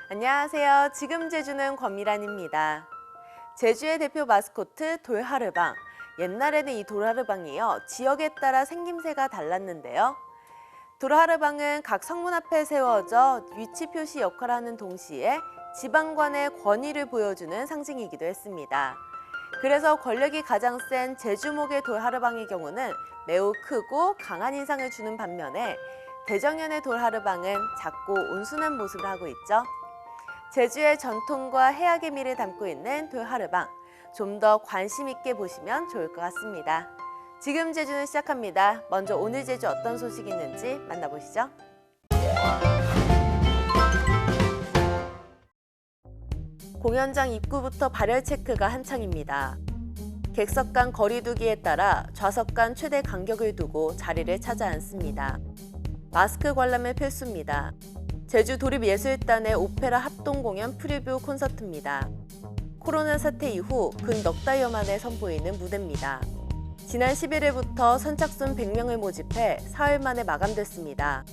안녕하세요. 지금 제주는 권미란입니다. 제주의 대표 마스코트 돌하르방. 옛날에는 이 돌하르방이요, 지역에 따라 생김새가 달랐는데요. 돌하르방은 각 성문 앞에 세워져 위치 표시 역할을 하는 동시에 지방관의 권위를 보여주는 상징이기도 했습니다. 그래서 권력이 가장 센 제주목의 돌하르방의 경우는 매우 크고 강한 인상을 주는 반면에 대정연의 돌하르방은 작고 온순한 모습을 하고 있죠. 제주의 전통과 해악의 미를 담고 있는 돌하르방, 좀 더 관심 있게 보시면 좋을 것 같습니다. 지금 제주는 시작합니다. 먼저 오늘 제주 어떤 소식이 있는지 만나보시죠. 공연장 입구부터 발열 체크가 한창입니다. 객석 간 거리 두기에 따라 좌석 간 최대 간격을 두고 자리를 찾아 앉습니다. 마스크 관람은 필수입니다. 제주 도립예술단의 오페라 합동 공연 프리뷰 콘서트입니다. 코로나 사태 이후 근 넉 달여 만에 선보이는 무대입니다. 지난 11일부터 선착순 100명을 모집해 사흘 만에 마감됐습니다.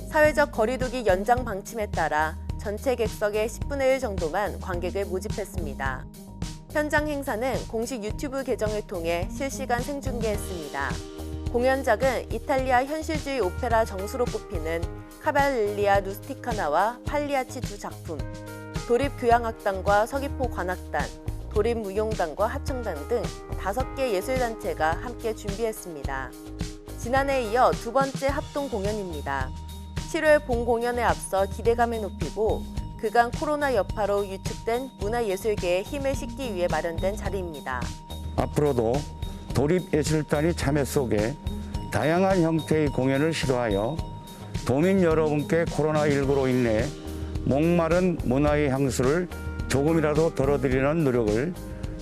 사회적 거리두기 연장 방침에 따라 전체 객석의 10분의 1 정도만 관객을 모집했습니다. 현장 행사는 공식 유튜브 계정을 통해 실시간 생중계했습니다. 공연작은 이탈리아 현실주의 오페라 정수로 꼽히는 카발렐리아 루스티카나와 팔리아치 두 작품, 도립교향악단과 서귀포 관악단, 도립무용단과 합창단 등 5개 예술단체가 함께 준비했습니다. 지난해에 이어 두 번째 합동 공연입니다. 7월 본 공연에 앞서 기대감을 높이고 그간 코로나 여파로 위축된 문화예술계에 힘을 싣기 위해 마련된 자리입니다. 앞으로도 도립예술단이 참여 속에 다양한 형태의 공연을 시도하여 도민 여러분께 코로나19로 인해 목마른 문화의 향수를 조금이라도 덜어드리는 노력을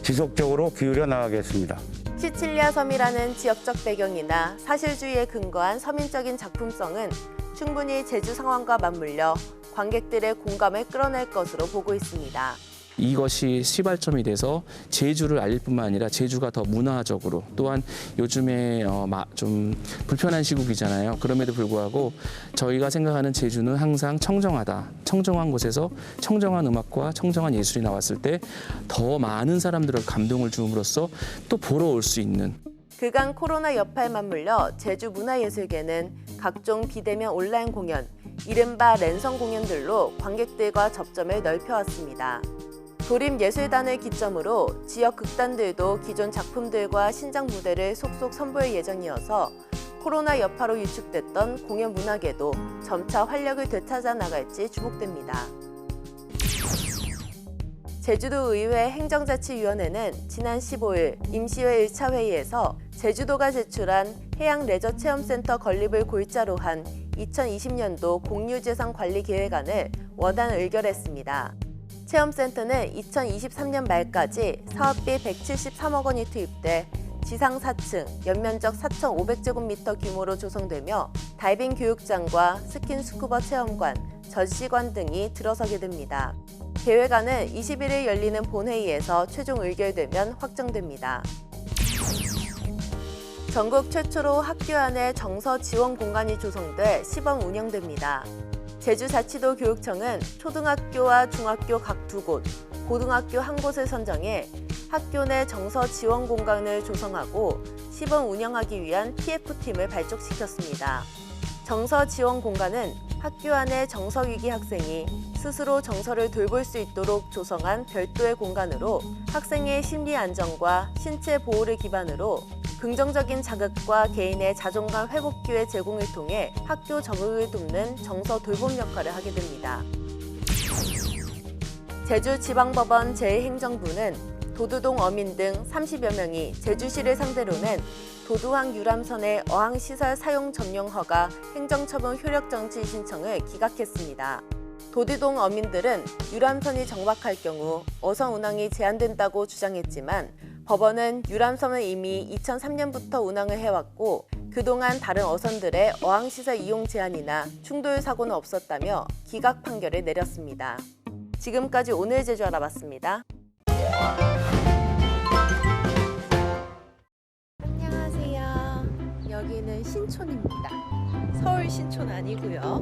지속적으로 기울여 나가겠습니다. 시칠리아 섬이라는 지역적 배경이나 사실주의에 근거한 서민적인 작품성은 충분히 제주 상황과 맞물려 관객들의 공감을 끌어낼 것으로 보고 있습니다. 이것이 시발점이 돼서 제주를 알릴 뿐만 아니라 제주가 더 문화적으로, 또한 요즘에 좀 불편한 시국이잖아요. 그럼에도 불구하고 저희가 생각하는 제주는 항상 청정하다. 청정한 곳에서 청정한 음악과 청정한 예술이 나왔을 때 더 많은 사람들을 감동을 줌으로써 또 보러 올 수 있는. 그간 코로나 여파에 맞물려 제주 문화예술계는 각종 비대면 온라인 공연, 이른바 랜선 공연들로 관객들과 접점을 넓혀왔습니다. 도립예술단을 기점으로 지역 극단들도 기존 작품들과 신작 무대를 속속 선보일 예정이어서 코로나 여파로 위축됐던 공연 문화계도 점차 활력을 되찾아 나갈지 주목됩니다. 제주도의회 행정자치위원회는 지난 15일 임시회 1차 회의에서 제주도가 제출한 해양레저체험센터 건립을 골자로 한 2020년도 공유재산관리계획안을 원안 의결했습니다. 체험센터는 2023년 말까지 사업비 173억 원이 투입돼 지상 4층, 연면적 4,500제곱미터 규모로 조성되며 다이빙 교육장과 스킨스쿠버 체험관, 전시관 등이 들어서게 됩니다. 계획안은 21일 열리는 본회의에서 최종 의결되면 확정됩니다. 전국 최초로 학교 안에 정서 지원 공간이 조성돼 시범 운영됩니다. 제주자치도 교육청은 초등학교와 중학교 각 2곳, 고등학교 1곳을 선정해 학교 내 정서 지원 공간을 조성하고 시범 운영하기 위한 TF팀을 발족시켰습니다. 정서 지원 공간은 학교 안에 정서 위기 학생이 스스로 정서를 돌볼 수 있도록 조성한 별도의 공간으로 학생의 심리 안정과 신체 보호를 기반으로 긍정적인 자극과 개인의 자존감 회복 기회 제공을 통해 학교 적응을 돕는 정서 돌봄 역할을 하게 됩니다. 제주지방법원 제1행정부는 도두동 어민 등 30여 명이 제주시를 상대로 낸 도두항 유람선의 어항시설 사용 점용 허가 행정처분 효력정지 신청을 기각했습니다. 도두동 어민들은 유람선이 정박할 경우 어선 운항이 제한된다고 주장했지만 법원은 유람선은 이미 2003년부터 운항을 해왔고 그동안 다른 어선들의 어항시설 이용 제한이나 충돌 사고는 없었다며 기각 판결을 내렸습니다. 지금까지 오늘 제주 알아봤습니다. 안녕하세요. 여기는 신촌입니다. 서울 신촌 아니고요.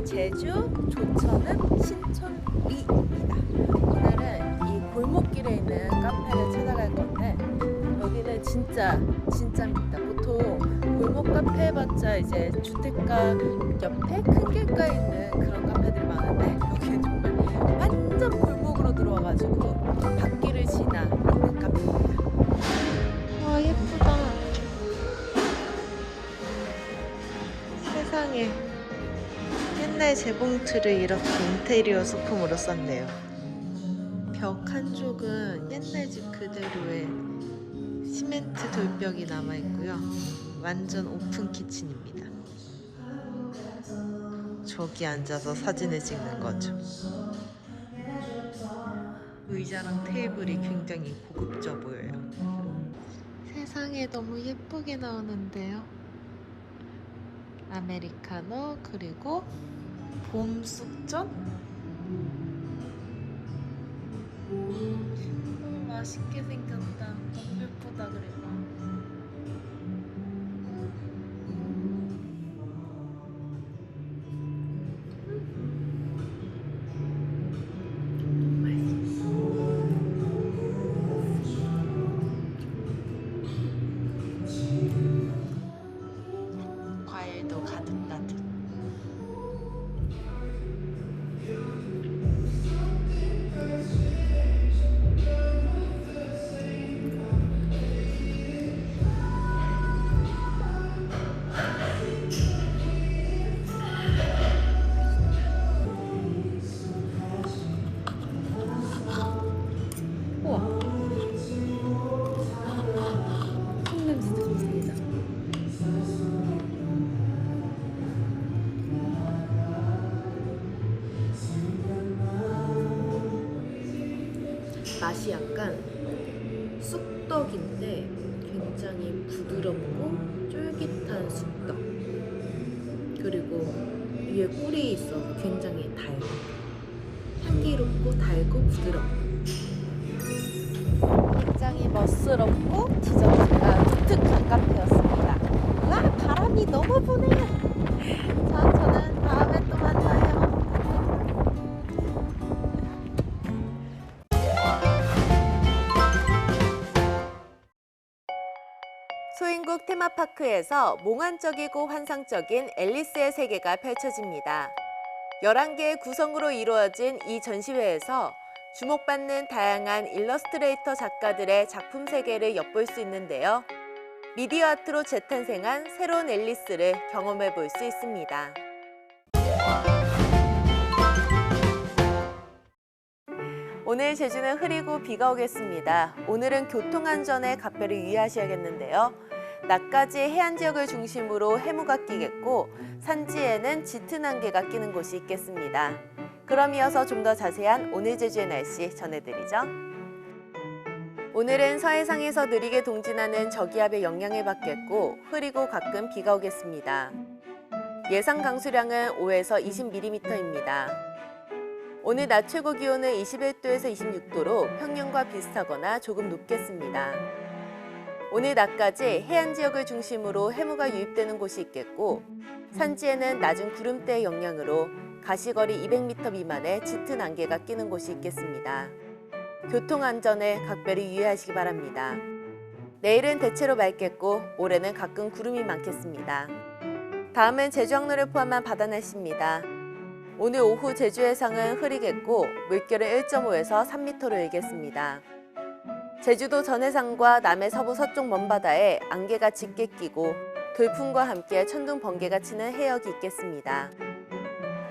제주 조천읍 신촌리입니다. 오늘은 이 골목길에 있는 카페를 찾아갈 건데 여기는 진짜입니다. 보통 골목 카페 해봤자 이제 주택가 옆에 큰 길가에 있는 그런 카페들이 많은데 여기는 정말 완전 골목으로 들어와가지고 밭길을 지나 있는 카페입니다. 와 예쁘다. 세상에 옛날 재봉틀을 이렇게 인테리어 소품으로 썼네요. 벽 한쪽은 옛날 집 그대로의 시멘트 돌벽이 남아있고요. 완전 오픈 키친입니다. 저기 앉아서 사진을 찍는 거죠. 의자랑 테이블이 굉장히 고급져 보여요. 세상에 너무 예쁘게 나오는데요. 아메리카노 그리고 봄 쑥전? 맛있게 생겼다. 너무 예쁘다 그래서. 과일도 가득가득. 우와. 콩냄새 좋습니다. 맛이 약간 쑥떡인데 굉장히 부드럽고 쫄깃한 쑥떡. 그리고 위에 꿀이 있어 굉장히 달고 향기롭고 달고 부드럽고 굉장히 멋스럽고 디저트가 독특한 카페였습니다. 와 바람이 너무 부네요. 자 저는 다음에 또 만나요. 소인국 테마파크에서 몽환적이고 환상적인 앨리스의 세계가 펼쳐집니다. 11개의 구성으로 이루어진 이 전시회에서 주목받는 다양한 일러스트레이터 작가들의 작품 세계를 엿볼 수 있는데요. 미디어 아트로 재탄생한 새로운 앨리스를 경험해 볼 수 있습니다. 오늘 제주는 흐리고 비가 오겠습니다. 오늘은 교통안전에 각별히 유의하셔야겠는데요. 낮까지 해안 지역을 중심으로 해무가 끼겠고 산지에는 짙은 안개가 끼는 곳이 있겠습니다. 그럼 이어서 좀 더 자세한 오늘 제주의 날씨 전해드리죠. 오늘은 서해상에서 느리게 동진하는 저기압의 영향을 받겠고 흐리고 가끔 비가 오겠습니다. 예상 강수량은 5에서 20mm입니다. 오늘 낮 최고 기온은 21도에서 26도로 평년과 비슷하거나 조금 높겠습니다. 오늘 낮까지 해안 지역을 중심으로 해무가 유입되는 곳이 있겠고 산지에는 낮은 구름대의 영향으로 가시거리 200m 미만의 짙은 안개가 끼는 곳이 있겠습니다. 교통안전에 각별히 유의하시기 바랍니다. 내일은 대체로 맑겠고 모레는 가끔 구름이 많겠습니다. 다음은 제주 항로를 포함한 바다 날씨입니다. 오늘 오후 제주 해상은 흐리겠고 물결은 1.5에서 3m로 일겠습니다. 제주도 전해상과 남해 서부 서쪽 먼바다에 안개가 짙게 끼고 돌풍과 함께 천둥 번개가 치는 해역이 있겠습니다.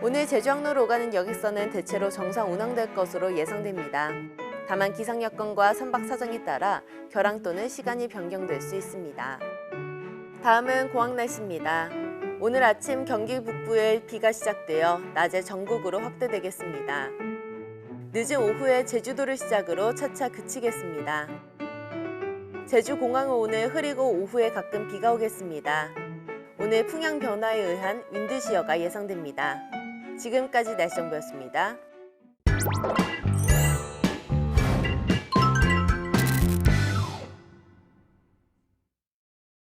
오늘 제주 항로로 오가는 여객선은 대체로 정상 운항될 것으로 예상됩니다. 다만 기상 여건과 선박 사정에 따라 결항 또는 시간이 변경될 수 있습니다. 다음은 공항 날씨입니다. 오늘 아침 경기 북부에 비가 시작되어 낮에 전국으로 확대되겠습니다. 늦은 오후에 제주도를 시작으로 차차 그치겠습니다. 제주공항은 오늘 흐리고 오후에 가끔 비가 오겠습니다. 오늘 풍향 변화에 의한 윈드 시어가 예상됩니다. 지금까지 날씨 정보였습니다.